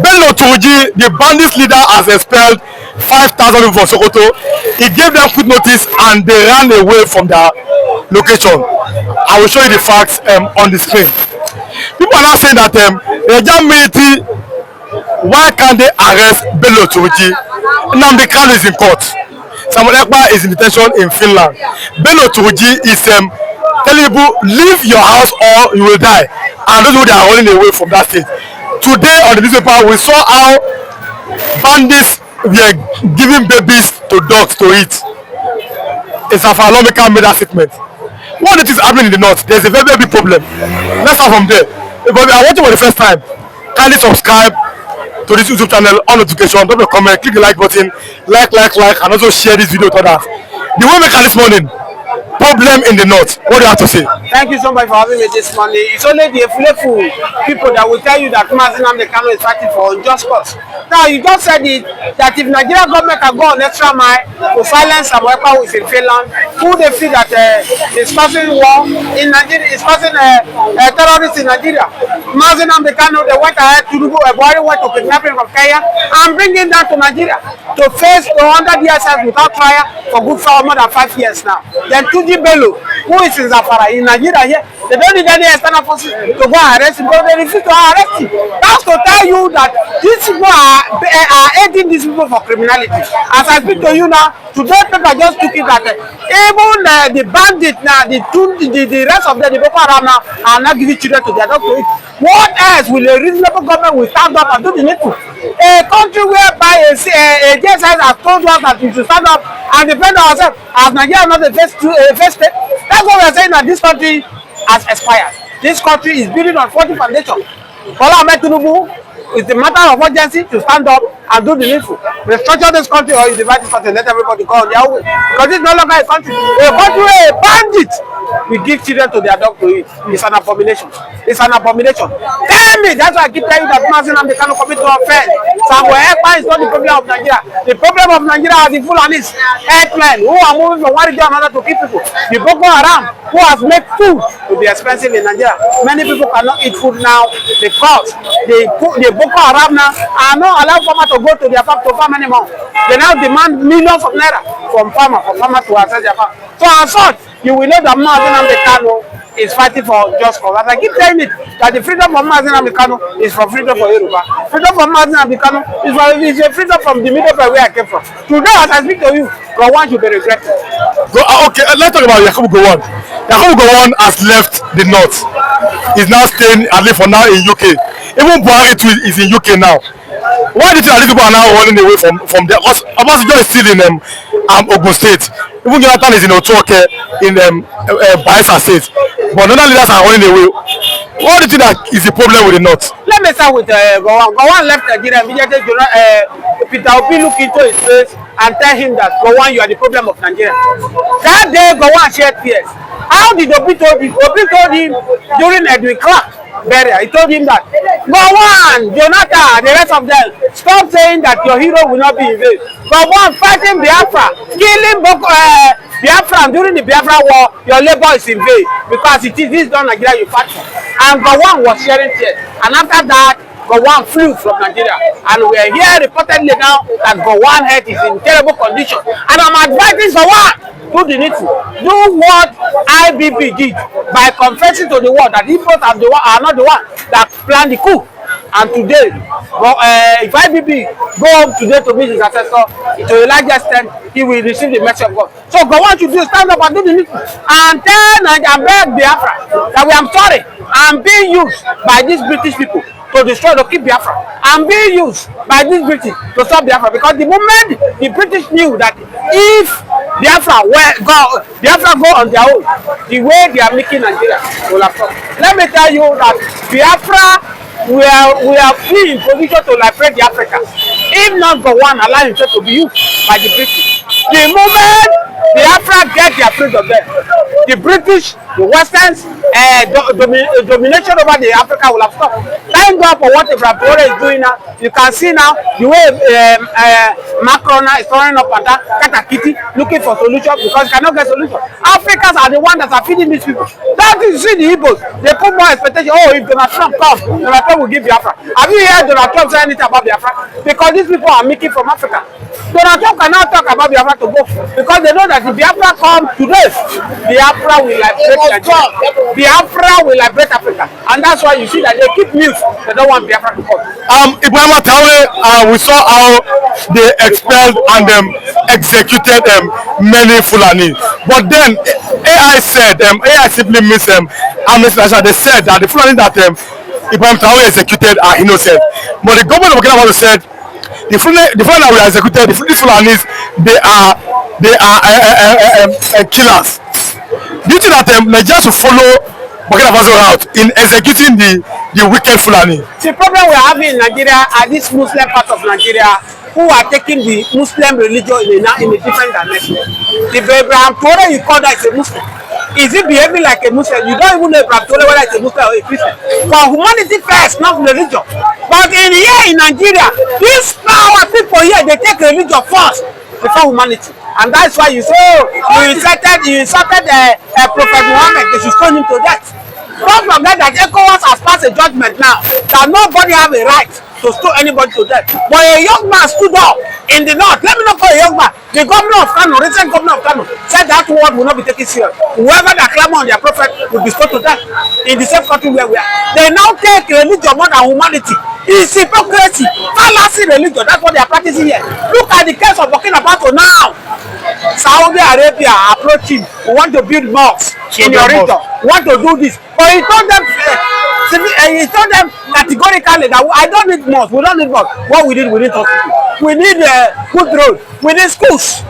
Bello Turji, the bandits leader, has expelled 5,000 people from Sokoto. He gave them quick notice and they ran away from their location. I will show you the facts on the screen. People are now saying that the Nigerian military, why can't they arrest Bello Turji? Nnamdi Kanu is in court. Samuel Ekpa is in detention in Finland. Bello Turji is telling people, leave your house or you will die. And those people they are running away from that state. Today on the newspaper, we saw how bandits were giving babies to dogs to eat. It's a Falomika made that statement. What is happening in the north? There's a very, very big problem. Let's start from there. If you are watching for the first time, kindly subscribe to this YouTube channel on notification, drop a comment, click the like button, like, and also share this video to others. The way we make this morning, problem in the north. What do you have to say? Thank you so much for having me this morning. It's only the playful people that will tell you that Nnamdi Kanu is fighting for unjust cause. Now, you just said it, that if Nigerian government can go on extra mile to silence Samuel Ekpa who is in Finland, who they feel that is causing war in Nigeria, is causing terrorists in Nigeria. Nnamdi Kanu, they went ahead to Buhari went to kidnapping from Kenya and bringing down to Nigeria to face the 100 years without trial for good for more than 5 years now. Then Tuji Bello, who is in Zafara in Nigeria here, they don't need any external forces to go arrest him, but they refuse to arrest him. That's to tell you that these people are aiding these people for criminality. As I speak to you now, today paper just took it that even the bandit now, the rest of them, the Boko Haram now, are not giving children to their doctor. What else will a reasonable government will stand up and do the needful? A country whereby a JSS has told us that we should stand up and defend ourselves as Nigeria not the first state. That's what we are saying, that this country has expired. This country is building on faulty foundation. Bola Ahmed Tinubu, it's a matter of urgency to stand up and do the needful. Restructure this country or you divide this country and let everybody go on their own way. Because it's no longer a country. A country where a bandit will give children to their dog to eat. It's an abomination. It's an abomination. Tell me, that's why I keep telling you that Nnamdi Kanu commit to offense. Samuel Ekpa is not the problem of Nigeria. The problem of Nigeria are the Fulanis, airplanes, who are moving from one region to another to kill people. The Boko Haram, who has made food to be expensive in Nigeria. Many people cannot eat food now because the Boko Haram now are not allowing farmers to go to their farm to farm anymore. They now demand millions of naira from farmers for farmers to access their farm. So as such, you will know that Nnamdi Kanu is fighting for just cause. As I keep saying it, that the freedom of Nnamdi Kanu is for freedom for Yoruba. Freedom from Nnamdi Kanu is a freedom from the middle of where I came from. Today, as I speak to you, Gowon should be regretted. Okay, let's talk about Yakubu Gowon. Yakubu Gowon has left the north. He's now staying, at least for now, in UK. Even Buhari too is in UK now. Why do you think these people are now running away from there? Because Obasanjo is still in Ogun State. Even Jonathan is in Otuoke in Biafra State. But none of leaders are running away. What do you think that is the problem with the north? Let me start with Gowon. Gowon left Nigeria immediately. Peter Obi looked into his face and tell him that Gowon, you are the problem of Nigeria. That day, Gowon shed tears. How did Obi told him? Obi told him during Edwin Clark burial. He told him that Gowon, Jonathan, the rest of them, stop saying that your hero will not be in vain. Gowon fighting Biafra, killing Biafra during the Biafra war, your labor is in vain because it is this done Nigeria you fight for. And Gowon was sharing tears. And after that, Gowon flew from Nigeria. And we are here reportedly now that Gowon health is in terrible condition. And I'm advising Gowon, do the needful. Do what IBB did by confessing to the world that Igbos are not the one that planned the coup. And today, if IBB go home today to meet his ancestor, to a large extent, he will receive the mercy of God. So Gowon should do stand up and do the needful. And tell and beg Biafra that I'm sorry, I'm being used by these British people to destroy, to keep Biafra. I'm being used by these British to stop Biafra because the moment the British knew that if Biafra go on their own, the way they are making Nigeria will have stopped. Let me tell you that Biafra we are free in position to liberate the Africans. If not Gowon allow himself to be used by the British. The moment Biafra get their freedom there, the British, the Westerns, domination over the Africa will have stopped. Thank God for what Ibrahim Traore is doing now. You can see now the way Macron is turning up and down, Katakiti, looking for solution because he cannot get solution. Africans are the ones that are feeding these people. That is, see the Igbos, they put more expectation. Oh, if Donald Trump comes, Donald Trump will give Biafra. Have you heard Donald Trump say anything about Biafra? Because these people are making from Africa. Donald Trump cannot talk about Biafra to go because they know that if Biafra comes today, Biafra will liberate Nigeria. Biafra will liberate Africa. And that's why you see that they keep mute. They don't want Biafra to come. Ibrahim Traore, we saw how they expelled and executed many Fulani. But then AI said, AI simply means Amnesty International. They said that the Fulani that Ibrahim Traore executed are innocent. But the government of Burkina Faso said the Fulani that were executed, these Fulanis, they are killers. Do you think that Nigeria should follow Burkina Faso route in executing the wicked Fulani? The problem we are having in Nigeria are these Muslim parts of Nigeria who are taking the Muslim religion in a different dimension. The Abraham Traore you call that is a Muslim. Is he behaving like a Muslim? You don't even know Abraham Traore whether it's a Muslim or a Christian. For humanity first, not religion. But here in Nigeria, these power people here, they take religion first before humanity. And that's why you say, oh, you insulted Prophet Muhammad, they should stone him to death. Don't forget that ECOWAS has passed a judgment now that nobody have a right to stone anybody to death. But a young man stood up in the north. Let me not call a young man. The governor of Kano, recent governor of Kano, said that word will not be taken serious. Whoever that clamor on their prophet will be stoned to death in the same country where we are. They now take religion more than humanity. It's hypocrisy, fallacy religion. That's what they are practicing here. Look at the case of Burkina Faso now. Saudi Arabia approached him. We want to build mosques in your region. We want to do this. But he told them categorically that I don't need mosques. We don't need mosques. What we need hospitals. We need good roads. We need schools.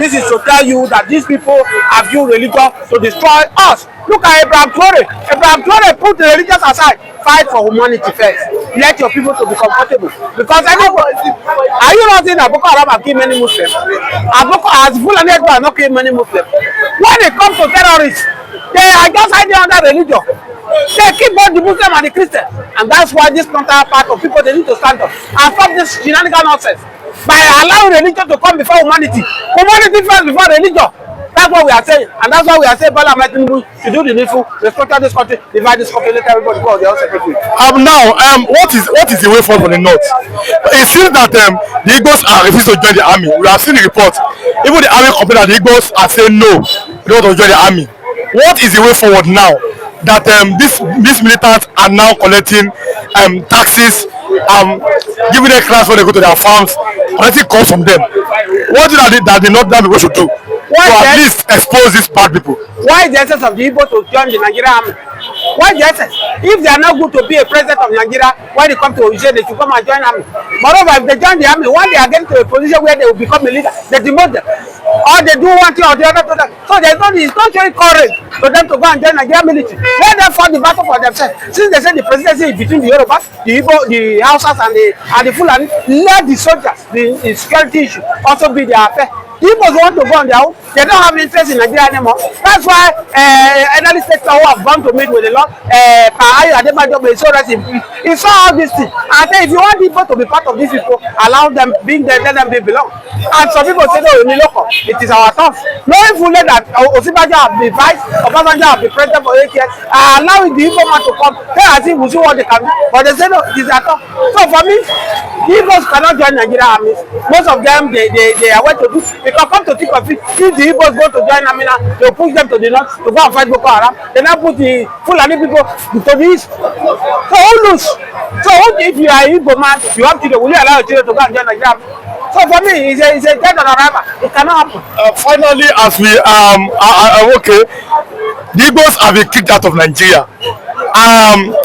This is to tell you that these people have used religion to destroy us. Look at Abraham Traore. Abraham Traore put the religious aside. Fight for humanity first. Let your people to be comfortable. Because anybody, are you not saying that Boko Haram have killed many Muslims? As Fulani have not killed many Muslims. When it comes to terrorists, they are just hiding under religion. They keep both the Muslim and the Christian. And that's why this counterpart of people, they need to stand up and stop this shenanigan nonsense. By allowing religion to come before humanity. Humanity first before religion. That's what we are saying. And that's why we are saying Bala Tinubu to do the needful, restructure this country, divide this country, let everybody go on their own separate. Now, what is the way forward for the North? It seems that the Igbos are refusing to join the army. We have seen the report. Even the army complain that the Igbos are saying no, they want to join the army. What is the way forward now that these militants are now collecting taxes, giving them class when they go to their farms, collecting calls from them? What is that the Northern people should do? To at least expose these bad people. Why is the essence of the Igbo to join the Nigerian army? Why the essence? If they are not good to be a president of Nigeria, when they come to Hypocrisy, they should come and join army. Moreover, if they join the army, when they are getting to a position where they will become a leader, they demote them. Or they do one thing or the other to them. So it's not showing courage for them to go and join Nigerian military. Let them fight the battle for themselves. Since they say the presidency is between the Yorubas, the Igbo, the Hausas and the Fulani, let the soldiers, the security issue also be their affair. People want to go on their own. They don't have interest in Nigeria anymore. That's why elderly states who have gone to meet with the Lord, he saw all these things. And then if you want people to be part of these people, allow them, being there, let them be belong. And some people say, no, it is our turn. Knowing fully that Osibajo have been vice, Obasanjo have been president for 8 years, allowing the Igbo man to come, they are saying, we'll see what they can do. But they say, no, it is our turn. So for me, the Igbos cannot join Nigeria armies. Most of them, they are what to do. Because come to think of it, if the Igbos go to join army now, they will push them to the north to go and fight Boko Haram. They now put the Fulani people to the east. So who lose? So if you are Igbo man, you have children, will you allow your children to go and join Nigeria army? So for me, it's a dead on arrival. It cannot happen. Finally, as we okay, the Igbos have been kicked out of Nigeria.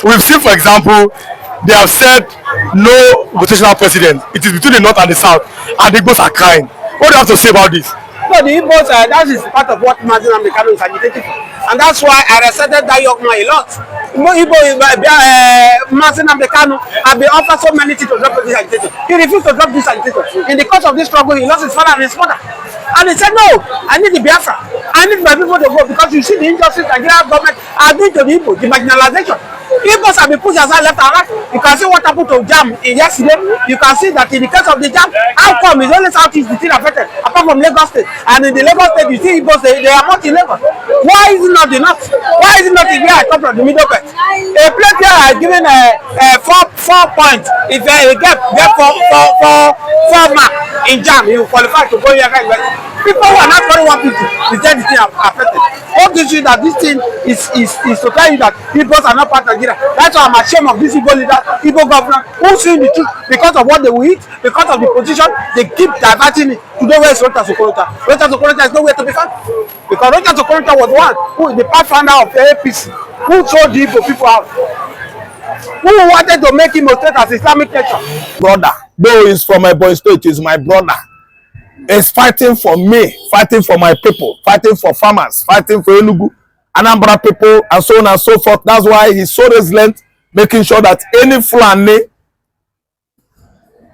We've seen, for example, they have said no rotational president. It is between the north and the south, and the Igbos are crying. What do you have to say about this? No, the Igbos, that is part of what Mazin Americano is agitating. And that's why I respected that young man a lot. Mazin Americano have been offered so many things to drop this agitation. He refused to drop this agitation. In the course of this struggle, he lost his father and his mother. And he said, no, I need the Biafra. I need my people to go because you see the injustice Nigerian government are doing to the Igbo, the marginalization. Igbos have been pushed aside left and right. You can see what happened to Jam yesterday. You can see that in the case of the Jam, how come it's only Southeast the thing affected, apart from Lagos State. And in the Lagos State, you see Igbos, they are not in Lagos. Why is it not enough? Why is it not in where I come from, the middle belt? A place here are given four points. If you get four marks in Jam, you qualify to go here. People who are not very 150, the thing affected. What gives you that this thing is to tell you that Igbos are not part of Nigeria? That's why I'm ashamed of this Igbo leader, Igbo governor, who see the truth because of what they will eat, because of the position, they keep diverting it to know where is Rota Sokoto. Rota Sokoto is nowhere to be found. Because Rota Sokoto was one who is the pathfinder of the APC, who sold the Igbo people out, who wanted to make him ostrate as Islamic nation. Brother, though he's from my boy state, he's my brother. Is fighting for me, fighting for my people, fighting for farmers, fighting for Enugu, Anambra people, and so on and so forth. That's why he's so resilient, making sure that any Fulani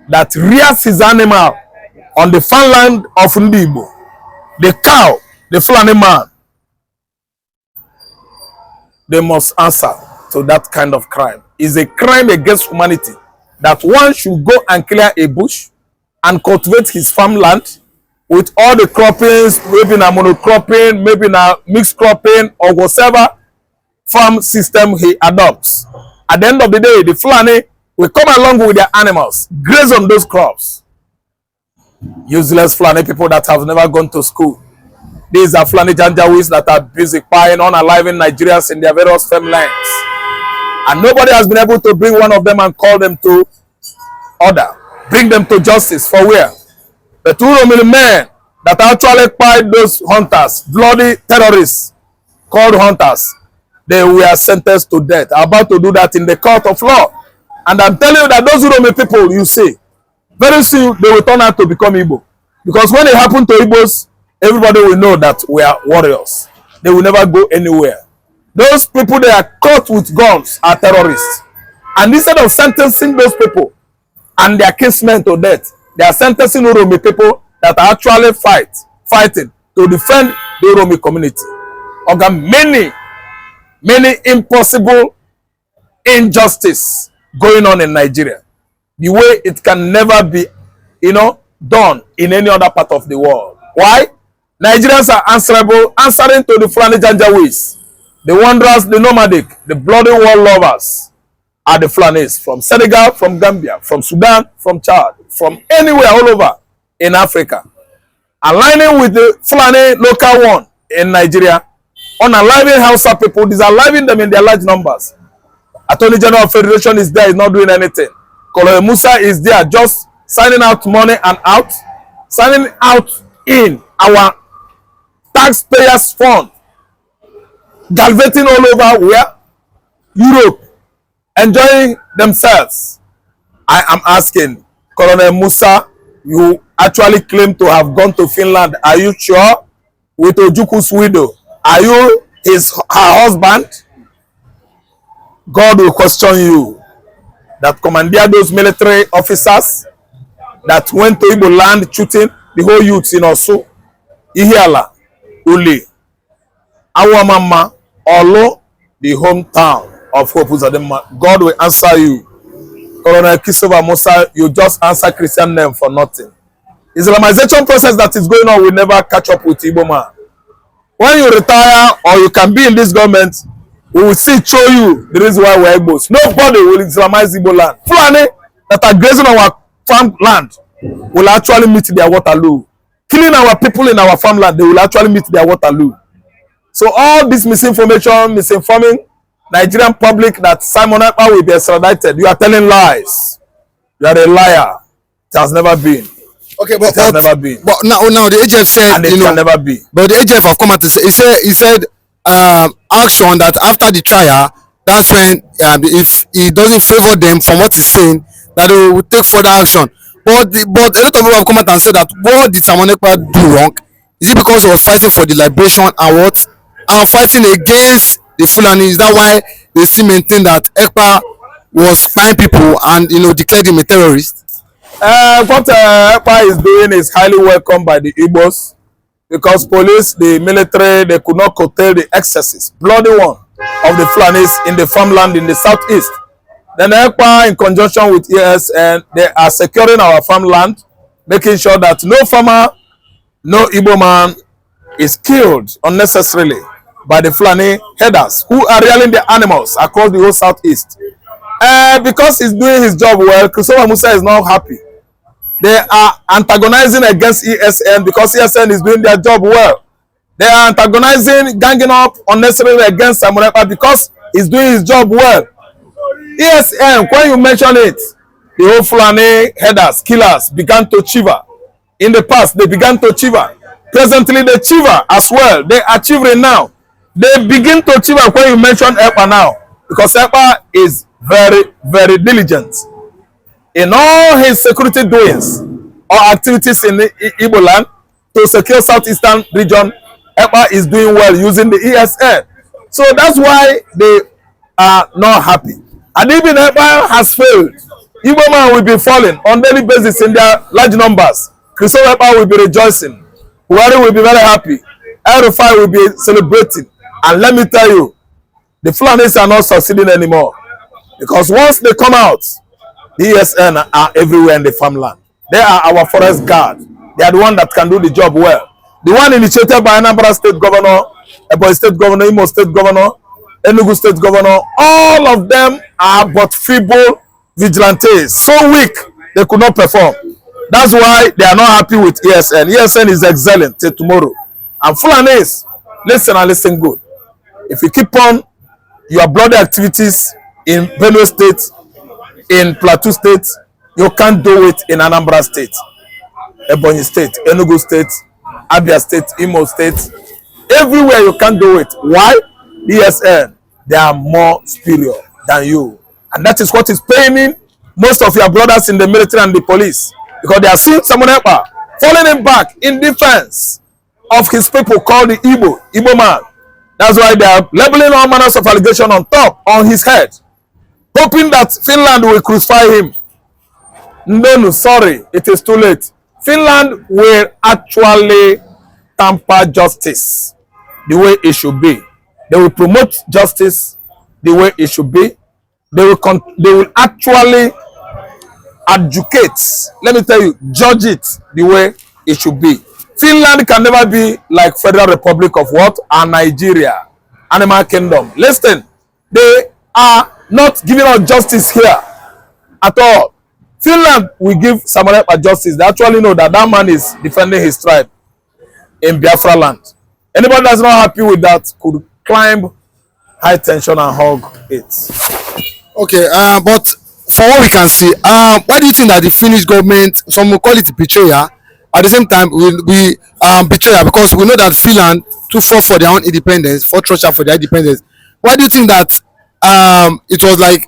that rears his animal on the farmland of Ndibo, the cow, the Fulani man, they must answer to that kind of crime. It's a crime against humanity that one should go and clear a bush and cultivate his farmland with all the croppings, maybe na monocropping, maybe na mixed cropping, or whatever farm system he adopts. At the end of the day, the Fulani will come along with their animals, graze on those crops. Useless Fulani people that have never gone to school. These are Fulani Janjawis that are busy buying unaliving Nigerians in their various farmlands. And nobody has been able to bring one of them and call them to order. Bring them to justice for where? The 2 men that actually fight those hunters, bloody terrorists called hunters, they were sentenced to death. I'm about to do that in the court of law. And I'm telling you that those Uromi people you see, very soon they will turn out to become Igbo. Because when it happened to Igbos, everybody will know that we are warriors. They will never go anywhere. Those people that are caught with guns are terrorists. And instead of sentencing those people and their kinsmen to death, they are sentencing Uromi people that are actually fighting to defend the Uromi community. Many impossible injustice going on in Nigeria. The way it can never be, done in any other part of the world. Why? Nigerians are answering to the Fulani Janjawis, the wanderers, the nomadic, the bloody world lovers are the Fulanis from Senegal, from Gambia, from Sudan, from Chad, from anywhere all over in Africa. Aligning with the Fulani local one in Nigeria, unaliving Hausa people, disaliving them in their large numbers. Attorney General of Federation is there, is not doing anything. Håusa is there, just signing out money and out, signing out in our taxpayers' fund, galvating all over where? Europe, enjoying themselves. I am asking, Colonel Musa, you actually claim to have gone to Finland. Are you sure? With Ojuku's widow. Are you her husband? God will question you. That commandeered those military officers that went to Igbo land shooting the whole youths in Osu, Ihiala, Uli, Awamama, Olo, the hometown of Håusa. God will answer you. Colonel Christopher Musa, you just answer Christian name for nothing. Islamization process that is going on will never catch up with Igbo man. When you retire or you can be in this government, we will show you the reason why we're Igbos. Nobody will Islamize Igbo land. Fulani that are grazing our farmland will actually meet their Waterloo. Killing our people in our farmland, they will actually meet their Waterloo. So all this misinformation, misinforming Nigerian public that Simon Ekpa will be extradited, you are telling lies. You are a liar. It has never been. Okay, but it has never been. But now the AGF said, and it can never be. But the AGF have come out to say, he said action that after the trial, that's when if he doesn't favor them from what he's saying, that they will take further action. But a lot of people have come out and said that what did Simon Ekpa do wrong? Is it because he was fighting for the liberation and what? And fighting against the Fulani? Is that why they still maintain that Ekpa was spying people and declared him a terrorist? What Ekpa is doing is highly welcomed by the Igbos. because police, the military, they could not curtail the excesses, bloody one, of the Fulanis in the farmland in the southeast. Then ECPA, in conjunction with ESN, they are securing our farmland, making sure that no farmer, no Igbo man is killed unnecessarily by the Fulani headers who are rearing the animals across the whole southeast. Because he's doing his job well, Christopher Musa is not happy. They are antagonizing against ESN because ESN is doing their job well. They are antagonizing, ganging up unnecessarily against Simon Ekpa because he's doing his job well. ESN, when you mention it, the whole Fulani headers, killers, began to chiver. In the past, they began to chiver. Presently, they chiver as well. They are chivering now. They begin to chiver when you mention Ekpa now, because Ekpa is very, very diligent in all his security doings or activities in Igbo land to secure southeastern region. Ekpa is doing well using the ESN. So that's why they are not happy. And even Ekpa has failed. Igbo man will be falling on daily basis in their large numbers. Christopher Ekpa will be rejoicing. Buhari will be very happy. El-Rufai will be celebrating. And let me tell you, the Fulanis are not succeeding anymore. Because once they come out, the ESN are everywhere in the farmland. They are our forest guard. They are the one that can do the job well. The one initiated by Anambra State Governor, Ebonyi State Governor, Imo State Governor, Enugu State Governor, all of them are but feeble vigilantes. So weak, they could not perform. That's why they are not happy with ESN. ESN is excellent till tomorrow. And Fulanis, listen and listen good. If you keep on your bloody activities in Benue State, in Plateau State, you can't do it in Anambra State, Ebonyi State, Enugu State, Abia State, Imo State. Everywhere you can't do it. Why? ESN, they are more superior than you. And that is what is paining most of your brothers in the military and the police. Because they are seeing Simon Ekpa falling him back in defense of his people called the Igbo man. That's why they are leveling all manners of allegation on his head, hoping that Finland will crucify him. No, sorry, it is too late. Finland will actually tamper justice the way it should be. They will promote justice the way it should be. They will actually adjudicate, let me tell you, judge it the way it should be. Finland can never be like Federal Republic of what? And Nigeria, Animal Kingdom. Listen, they are not giving us justice here at all. Finland will give Simon Ekpa justice. They actually know that that man is defending his tribe in Biafra land. Anybody that's not happy with that could climb high tension and hug it. Okay, but for what we can see, why do you think that the Finnish government, some will call it betrayal, at the same time we betrayal, because we know that Finland too fought for their own independence, fought Russia for their independence. Why do you think that it was like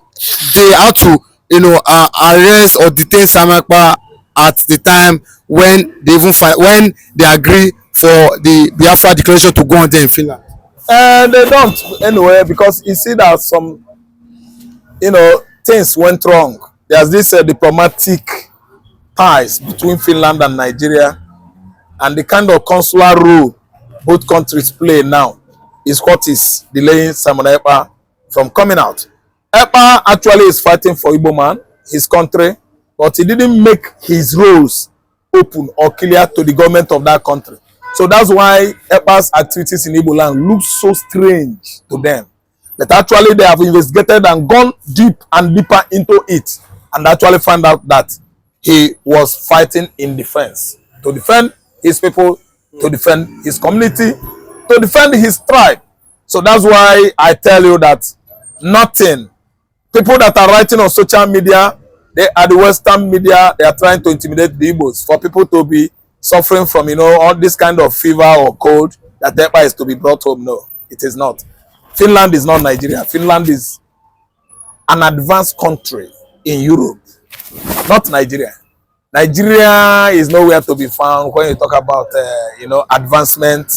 they had to, arrest or detain Simon Ekpa at the time when they even when they agree for the Biafra declaration to go on there in Finland? They don't anyway, because you see that some, things went wrong. There's this diplomatic ties between Finland and Nigeria, and the kind of consular role both countries play now is what is delaying Simon Ekpa from coming out. Ekpa actually is fighting for Igbo man, his country, but he didn't make his roles open or clear to the government of that country. So that's why Ekpa's activities in Igbo land look so strange to them. But actually they have investigated and gone deep and deeper into it, and actually found out that he was fighting in defense, to defend his people, to defend his community, to defend his tribe. So that's why I tell you that nothing. People that are writing on social media, they are the Western media, they are trying to intimidate the Igbos for people to be suffering from, all this kind of fever or cold, that Ekpa is to be brought home. No, it is not. Finland is not Nigeria. Finland is an advanced country in Europe, not Nigeria. Nigeria is nowhere to be found when you talk about, advancement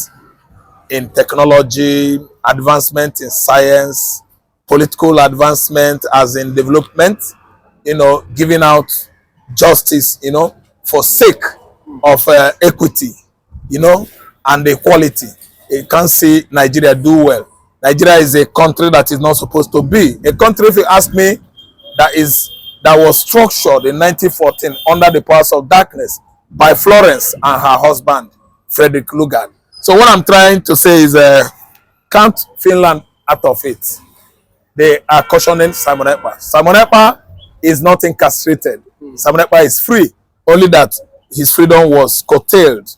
in technology, advancement in science, political advancement as in development, giving out justice, for sake of equity, and equality. You can't see Nigeria do well. Nigeria is a country that is not supposed to be. A country, if you ask me, that was structured in 1914 under the powers of darkness by Florence and her husband, Frederick Lugard. So what I'm trying to say is count Finland out of it. They are cautioning Simon Ekpa. Simon Ekpa is not incarcerated. Simon Ekpa is free, only that his freedom was curtailed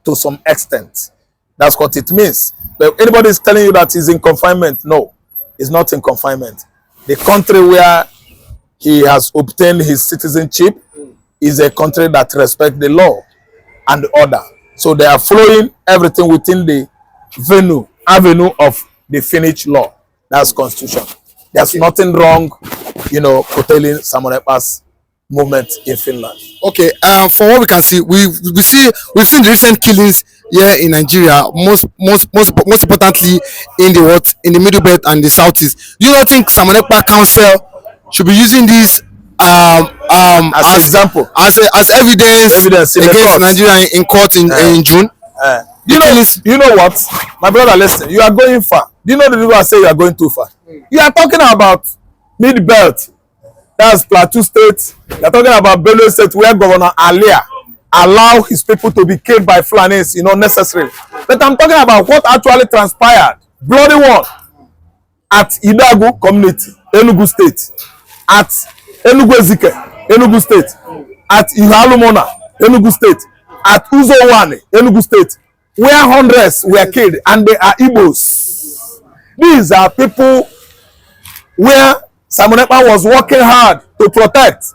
to some extent. That's what it means. But anybody is telling you that he's in confinement, no, he's not in confinement. The country where he has obtained his citizenship is a country that respects the law and the order. So they are following everything within the avenue of the Finnish law. That's constitution. There's nothing wrong, curtailing Simon Ekpa's movement in Finland. Okay, from what we can see, we've seen the recent killings here in Nigeria, most importantly in the middle belt and the southeast. Do you not think Simon Ekpa Council should be using this as example, as evidence against Nigeria in court in June? You know what, my brother, listen, you are going far. Do you know the people I say you are going too far? You are talking about mid belt, that's Plateau State. You are talking about Benue State, where Governor Alia allow his people to be killed by Fulanis, necessarily. But I'm talking about what actually transpired, bloody one, at Idagu community, Enugu State, at Enugu Ezike, Enugu State, at Ihalumona, Enugu State, at Uzowane, Enugu State, where hundreds were killed, and they are Igbos. These are people where Simon Ekpa was working hard to protect,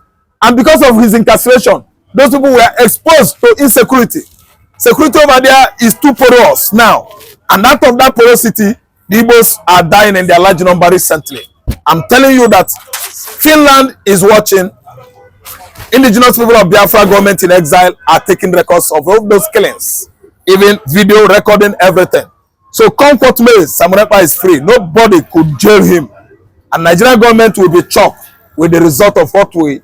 and because of his incarceration, those people were exposed to insecurity. Security over there is too porous now, and out of that porosity, the Igbos are dying in their large number recently. I'm telling you that Finland is watching. Indigenous people of Biafra government in exile are taking records of all those killings, even video recording everything. So come what may, Simon Ekpa is free. Nobody could jail him, and Nigerian government will be shocked with the result of what will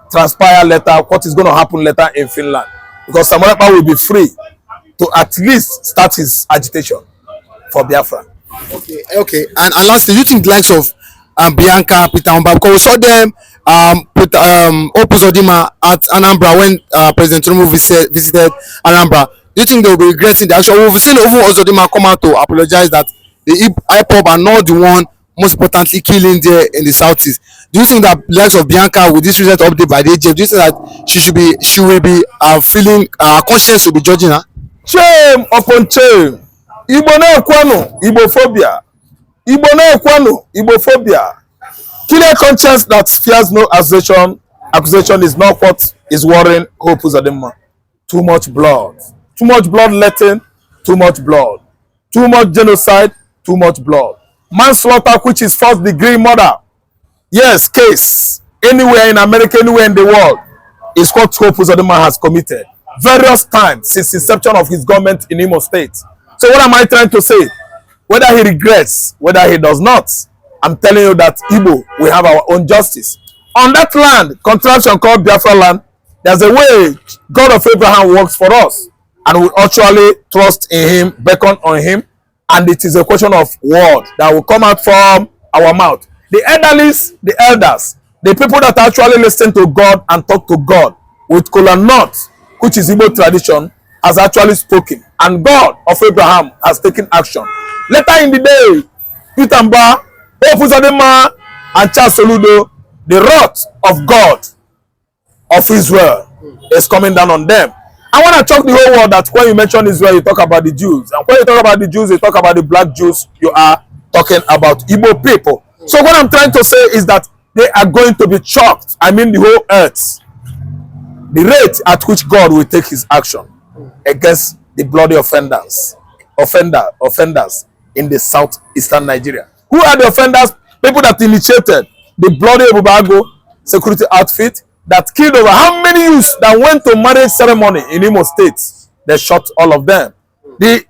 transpire later, what is going to happen later in Finland, because Simon Ekpa will be free to at least start his agitation for Biafra. Okay. And lastly, do you think the likes of Bianca, Peter Omba, because we saw them put Opus Odima at Anambra when President Tinubu visited Anambra? Do you think they will be regretting the action? We've seen Opus Odima come out to apologize that the IPOB are not the one most importantly killing there in the southeast. Do you think that the likes of Bianca, with this recent update by the AGF, do you think that she will be feeling conscience will be judging her? Shame upon shame. Igbo na ekwano, Igbophobia. Igbo na ekwano, Igbophobia. Clear conscience that fears no accusation is not what is worrying Hope Uzodinma. Too much blood. Too much bloodletting, too much blood. Too much genocide, too much blood. Manslaughter, which is first degree murder. Yes, case. Anywhere in America, anywhere in the world, is what Hope Uzodinma has committed. Various times since inception of his government in Imo State. So what am I trying to say? Whether he regrets, whether he does not, I'm telling you that Igbo, we have our own justice. On that land, contraption called Biafra land, there's a way God of Abraham works for us. And we actually trust in him, beckon on him. And it is a question of word that will come out from our mouth. The elderlies, the elders, the people that actually listen to God and talk to God with kola nut, which is Igbo tradition, has actually spoken. And God of Abraham has taken action. Later in the day, Peter Mba, Hope Uzodinma, and Charles Soludo, the wrath of God of Israel is coming down on them. I want to talk the whole world that when you mention Israel, you talk about the Jews. And when you talk about the Jews, you talk about the black Jews, you are talking about Igbo people. So what I'm trying to say is that they are going to be shocked. I mean the whole earth. The rate at which God will take his action against the bloody offenders in the southeastern Nigeria. Who are the offenders? People that initiated the bloody Ebubago security outfit that killed over how many youths that went to marriage ceremony in Imo State? They shot all of them. The